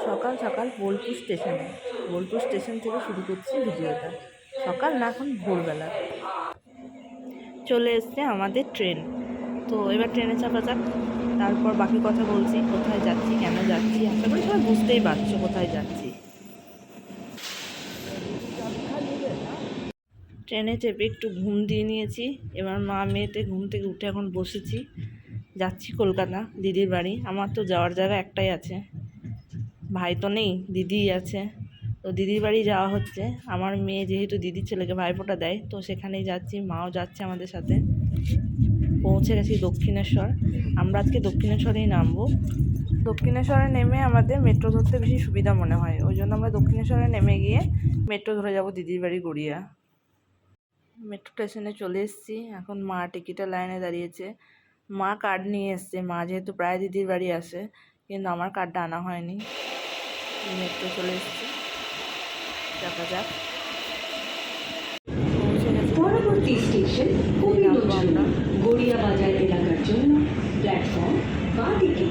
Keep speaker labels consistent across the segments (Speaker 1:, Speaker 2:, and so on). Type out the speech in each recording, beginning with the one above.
Speaker 1: সকাল সকাল বোলপুর স্টেশন থেকে শুরু করছি ভিডিওটা। সকাল না, এখন ভোরবেলা। চলে এসছে আমাদের ট্রেন। তো এবার ট্রেনে চাপা যাক, তারপর বাকি কথা বলছি। কোথায় যাচ্ছি, কেন যাচ্ছি, আশা করি সবাই বুঝতেই পারছো কোথায় যাচ্ছি। ট্রেনে চেপে একটু ঘুম দিয়ে নিয়েছি। এবার মা মেয়েতে ঘুম থেকে উঠে এখন বসেছি। যাচ্ছি কলকাতা, দিদির বাড়ি। আমার তো যাওয়ার জায়গা একটাই আছে, ভাই তো নেই, দিদিই আছে। তো দিদির বাড়ি যাওয়া হচ্ছে। আমার মেয়ে যেহেতু দিদির ছেলেকে ভাইফোঁটা দেয়, তো সেখানেই যাচ্ছি, মাও যাচ্ছে আমাদের সাথে। পৌঁছে গেছি দক্ষিণেশ্বর। আমরা আজকে দক্ষিণেশ্বরেই নামবো। দক্ষিণেশ্বরে নেমে আমাদের মেট্রো ধরতে বেশি সুবিধা মনে হয়, ওই জন্য আমরা দক্ষিণেশ্বরে নেমে গিয়ে মেট্রো ধরে যাব দিদির বাড়ি গড়িয়া। মেট্রো স্টেশনে চলে এসেছি। এখন মা টিকিটের লাইনে দাঁড়িয়েছে। মা কার্ড নিয়ে এসছে, মা যেহেতু প্রায় দিদির বাড়ি আসে, কিন্তু আমার কার্ডটা আনা হয়নি। মেট্রো চলে এসেছি, দেখা যাক।
Speaker 2: পরবর্তী স্টেশন কবিরঞ্জনা গড়িয়া বাজার এলাকার জন্য প্ল্যাটফর্ম বাঁদিকে।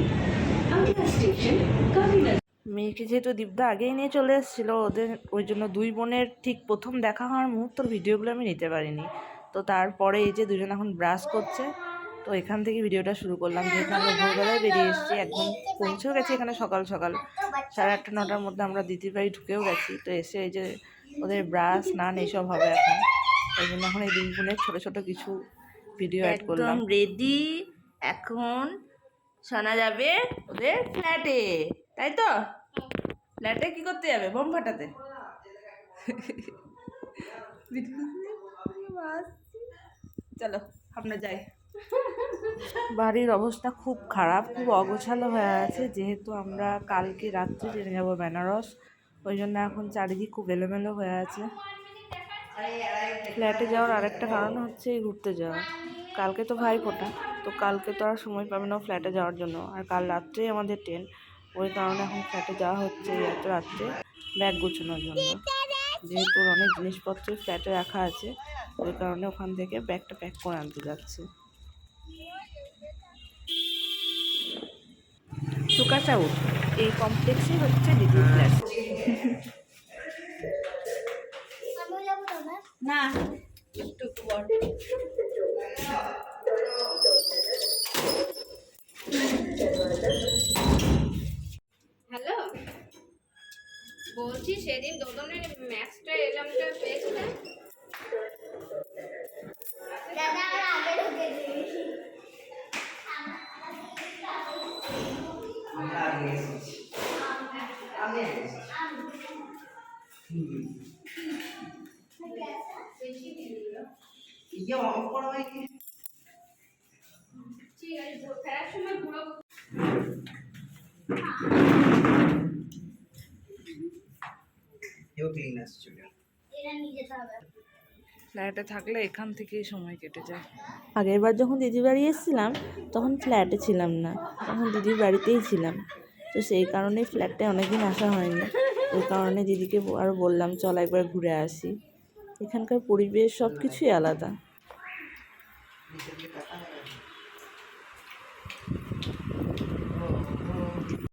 Speaker 2: আগলা স্টেশন কবিরঞ্জনা।
Speaker 1: মেয়েকে যেহেতু দীপদা আগেই নিয়ে চলে এসেছিলো ওদের, ওই জন্য দুই বোনের ঠিক প্রথম দেখা হওয়ার মুহূর্তর ভিডিওগুলো আমি নিতে পারিনি। তো তারপরে এই যে দুজন এখন ব্রাশ করছে, তো এখান থেকে ভিডিওটা শুরু করলাম। যেহেতু আমরা ভোরবেলায় বেরিয়ে এসেছি, একদম পৌঁছেও গেছি এখানে সকাল সকাল 8:30 9টার মধ্যে আমরা দিদির বাড়ি ঢুকেও গেছি। তো এসে এই যে ওদের ব্রাশ স্নান এইসব হবে এখন, ওই জন্য এখন এই দুই বোনের ছোটো ছোটো কিছু ভিডিও অ্যাড করলাম। একদম রেডি, এখন শোনা যাবে ওদের ফ্ল্যাটে, তাই তো? ফ্ল্যাটে কি করতে যাবে? বোম ফাটাতে। চলো আমরা যাই। বাড়ির অবস্থা খুব খারাপ, খুব অগোছালো হয়ে আছে। যেহেতু আমরা কালকে রাত্রে ট্রেনে যাবো বেনারস, ওই জন্য এখন চারিদিক খুব এলোমেলো হয়ে আছে। ফ্ল্যাটে যাওয়ার আরেকটা কারণ হচ্ছে ঘুরতে যাওয়া। কালকে তো ভাইফোঁটা, তো কালকে তো আর সময় পাবে না ফ্ল্যাটে যাওয়ার জন্য, আর কাল রাত্রেই আমাদের ট্রেন। ওই কারণে এখন ফ্ল্যাটে যাওয়া হচ্ছে এত রাত্রে ব্যাগ গোছানোর জন্য। যেহেতু অনেক জিনিসপত্র ফ্ল্যাটে রাখা আছে, ওই কারণে ওখান থেকে ব্যাগটা প্যাক করে আনতে যাচ্ছে। সুকাচাউট এই কমপ্লেক্সই হচ্ছে দিদির ফ্ল্যাট। না একটু পর।
Speaker 3: হ্যালো, বলছি সেদিন দোদনের ম্যাক্সটা এলামটা পেয়েছিলেন? ঠিক আছে, ফেরার সময় পুরো
Speaker 1: ফ্ল্যাটে থাকলে এখান থেকেই সময় কেটে যায়। আগের বার যখন দিদির বাড়ি এসেছিলাম তখন ফ্ল্যাটে ছিলাম না, তখন দিদির বাড়িতেই ছিলাম। তো সেই কারণে ফ্ল্যাটে অনেকদিন আসা হয়নি। ওই কারণে দিদিকে আরও বললাম চল একবার ঘুরে আসি। এখানকার পরিবেশ সব কিছুই আলাদা।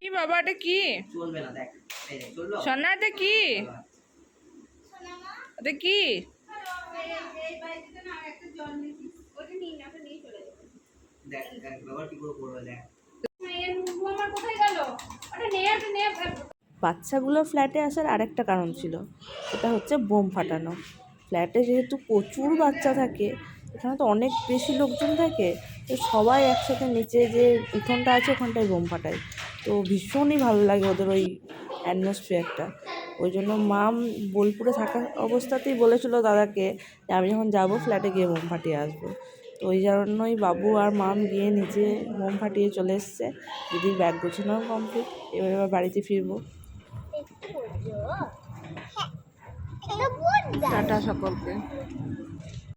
Speaker 1: কি বাবা, এটা কি? সোনা, এটা কি? এটা কি? বাচ্চাগুলো ফ্ল্যাটে আসার আরেকটা কারণ ছিল, সেটা হচ্ছে বোম ফাটানো। ফ্ল্যাটে যেহেতু প্রচুর বাচ্চা থাকে, এখানে তো অনেক বেশি লোকজন থাকে, তো সবাই একসাথে নিচে যে উঠোনটা আছে ওখানটায় বোম ফাটায়। তো ভীষণই ভালো লাগে ওদের ওই অ্যাটমসফিয়ারটা। ওই জন্য মাম বোলপুরে থাকা অবস্থাতেই বলেছিল দাদাকে যে আমি যখন যাবো ফ্ল্যাটে গিয়ে বোম ফাটিয়ে আসবো। তো ওই জন্যই বাবু আর মাম গিয়ে নিচে বোম ফাটিয়ে চলে এসছে। দিদির ব্যাগ গোছানো কমপ্লিট, এবার বাড়িতে ফিরবো। টাটা সকলকে।